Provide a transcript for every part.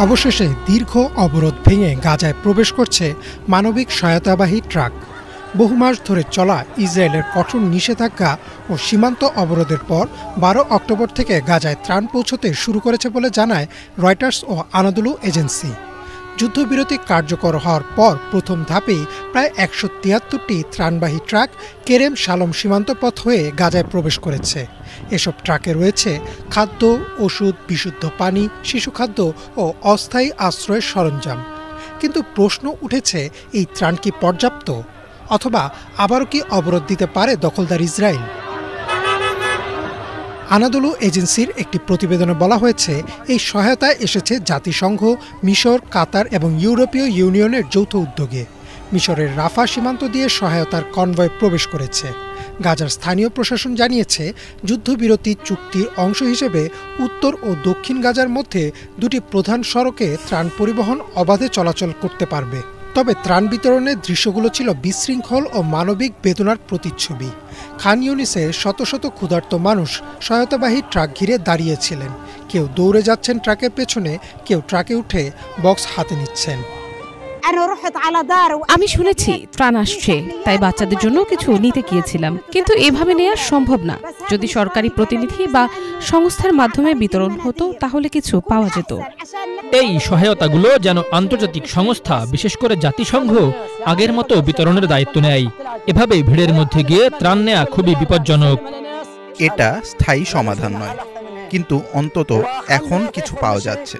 অবশেষে দীর্ঘ অবরোধ ভেঙে গাজায় প্রবেশ করছে মানবিক সহায়তাবাহী ট্রাক। বহু মাস ধরে চলা ইসরায়েলের কঠোর নিষেধাজ্ঞা ও সীমান্ত অবরোধের পর ১২ অক্টোবর থেকে গাজায় ত্রাণ পৌঁছতে শুরু করেছে বলে জানায় রয়টার্স ও আনাদোলু এজেন্সি। যুদ্ধবিরতি কার্যকর হওয়ার পর প্রথম ধাপেই প্রায় ১৭৩টি ত্রাণবাহী ট্রাক কেরেম শালম সীমান্ত পথ হয়ে গাজায় প্রবেশ করেছে। এসব ট্রাকে রয়েছে খাদ্য, ওষুধ, বিশুদ্ধ পানি, শিশুখাদ্য ও অস্থায়ী আশ্রয়ের সরঞ্জাম। কিন্তু প্রশ্ন উঠেছে, এই ত্রাণ কি পর্যাপ্ত, অথবা আবারও কি অবরোধ দিতে পারে দখলদার ইসরায়েল? আনাদোলু এজেন্সির একটি প্রতিবেদনে বলা হয়েছে, এই সহায়তা এসেছে জাতিসংঘ, মিশর, কাতার এবং ইউরোপীয় ইউনিয়নের যৌথ উদ্যোগে। মিশরের রাফা সীমান্ত দিয়ে সহায়তার কনভয় প্রবেশ করেছে। গাজার স্থানীয় প্রশাসন জানিয়েছে, যুদ্ধবিরতি চুক্তির অংশ হিসেবে উত্তর ও দক্ষিণ গাজার মধ্যে দুটি প্রধান সড়কে ত্রাণ পরিবহন অবাধে চলাচল করতে পারবে। তবে ত্রাণ বিতরণের দৃশ্যগুলো ছিল বিশৃঙ্খল ও মানবিক বেদনার প্রতিচ্ছবি। খান ইউনিসে শত শত ক্ষুধার্ত মানুষ সহায়তাবাহী ট্রাক ঘিরে দাঁড়িয়েছিলেন। কেউ দৌড়ে যাচ্ছেন ট্রাকের পেছনে, কেউ ট্রাকে উঠে বক্স হাতে নিচ্ছেন। আমি শুনেছি ত্রাণ আসছে, তাই বাচ্চাদের জন্য কিছু নিতে গিয়েছিলাম, কিন্তু এভাবে নেওয়া সম্ভব না। যদি সরকারি প্রতিনিধি বা সংস্থার মাধ্যমে বিতরণ হতো তাহলে কিছু পাওয়া যেত। এই সহায়তাগুলো যেন আন্তর্জাতিক সংস্থা, বিশেষ করে জাতিসংঘ আগের মতো বিতরণের দায়িত্ব নেয়। এভাবে ভিড়ের মধ্যে গিয়ে ত্রাণ নেওয়া খুবই বিপজ্জনক। এটা স্থায়ী সমাধান নয়, কিন্তু অন্তত এখন কিছু পাওয়া যাচ্ছে।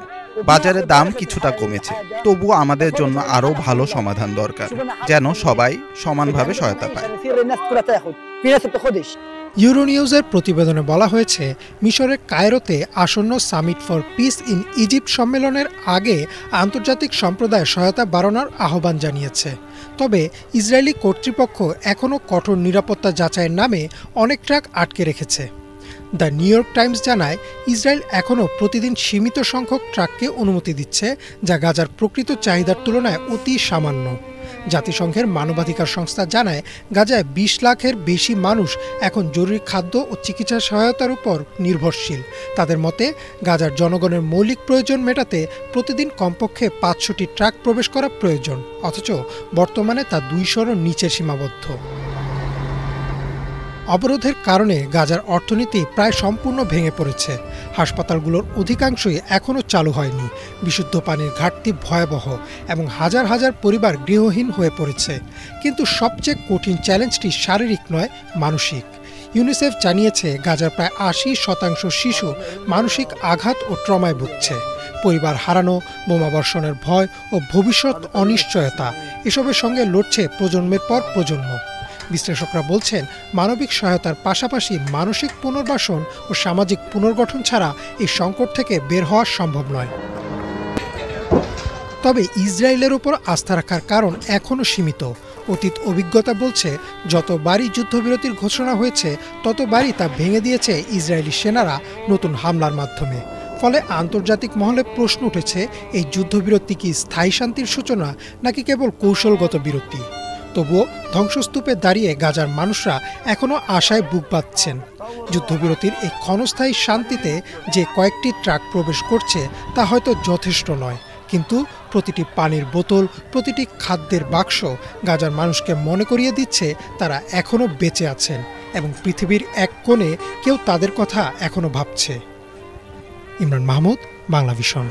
বাজারের দাম কিছুটা কমেছে, তবুও আমাদের জন্য আরও ভালো সমাধান দরকার, যেন সবাই সমানভাবে সহায়তা পায়। ইউরোনিউজের প্রতিবেদনে বলা হয়েছে, মিশরের কায়রোতে আসন্ন summit for piece in Egypt সম্মেলনের আগে আন্তর্জাতিক সম্প্রদায় সহায়তা বাড়ানোর আহ্বান জানিয়েছে। তবে ইসরায়েলি কর্তৃপক্ষ এখনও কঠোর নিরাপত্তা যাচাইয়ের নামে অনেক ট্রাক আটকে রেখেছে। দ্য নিউ ইয়র্ক টাইমস জানায়, ইসরায়েল এখনও প্রতিদিন সীমিত সংখ্যক ট্রাককে অনুমতি দিচ্ছে, যা গাজার প্রকৃত চাহিদার তুলনায় অতি সামান্য। জাতিসংঘের মানবাধিকার সংস্থা জানায়, গাজায় ২০ লাখের বেশি মানুষ এখন জরুরি খাদ্য ও চিকিৎসা সহায়তার উপর নির্ভরশীল। তাদের মতে, গাজার জনগণের মৌলিক প্রয়োজন মেটাতে প্রতিদিন কমপক্ষে ৫০০টি ট্রাক প্রবেশ করা প্রয়োজন, অথচ বর্তমানে তা ২০০-র নিচে সীমাবদ্ধ। অবরোধের কারণে গাজার অর্থনীতি প্রায় সম্পূর্ণ ভেঙে পড়েছে। হাসপাতালগুলোর অধিকাংশই এখনও চালু হয়নি। বিশুদ্ধ পানির ঘাটতি ভয়াবহ এবং হাজার হাজার পরিবার গৃহহীন হয়ে পড়েছে। কিন্তু সবচেয়ে কঠিন চ্যালেঞ্জটি শারীরিক নয়, মানসিক। ইউনিসেফ জানিয়েছে, গাজার প্রায় ৮০% শিশু মানসিক আঘাত ও ট্রমায় ভুগছে। পরিবার হারানো, বোমাবর্ষণের ভয় ও ভবিষ্যৎ অনিশ্চয়তা এসবের সঙ্গে লড়ছে প্রজন্মের পর প্রজন্ম। বিশ্লেষকরা বলছেন, মানবিক সহায়তার পাশাপাশি মানসিক পুনর্বাসন ও সামাজিক পুনর্গঠন ছাড়া এই সংকট থেকে বের হওয়া সম্ভব নয়। তবে ইসরায়েলের উপর আস্থা রাখার কারণ এখনও সীমিত। অতীত অভিজ্ঞতা বলছে, যতবারই যুদ্ধবিরতির ঘোষণা হয়েছে ততবারই তা ভেঙে দিয়েছে ইসরায়েলি সেনারা নতুন হামলার মাধ্যমে। ফলে আন্তর্জাতিক মহলে প্রশ্ন উঠেছে, এই যুদ্ধবিরতি কি স্থায়ী শান্তির সূচনা নাকি কেবল কৌশলগত বিরতি? তবুও ধ্বংসস্তূপে দাঁড়িয়ে গাজার মানুষরা এখনও আশায় বুক বাঁধছেন। যুদ্ধবিরতির এই ক্ষণস্থায়ী শান্তিতে যে কয়েকটি ট্রাক প্রবেশ করছে তা হয়তো যথেষ্ট নয়, কিন্তু প্রতিটি পানির বোতল, প্রতিটি খাদ্যের বাক্স গাজার মানুষকে মনে করিয়ে দিচ্ছে তারা এখনও বেঁচে আছেন এবং পৃথিবীর এক কোণে কেউ তাদের কথা এখনও ভাবছে। ইমরান মাহমুদ, বাংলা ভিশন।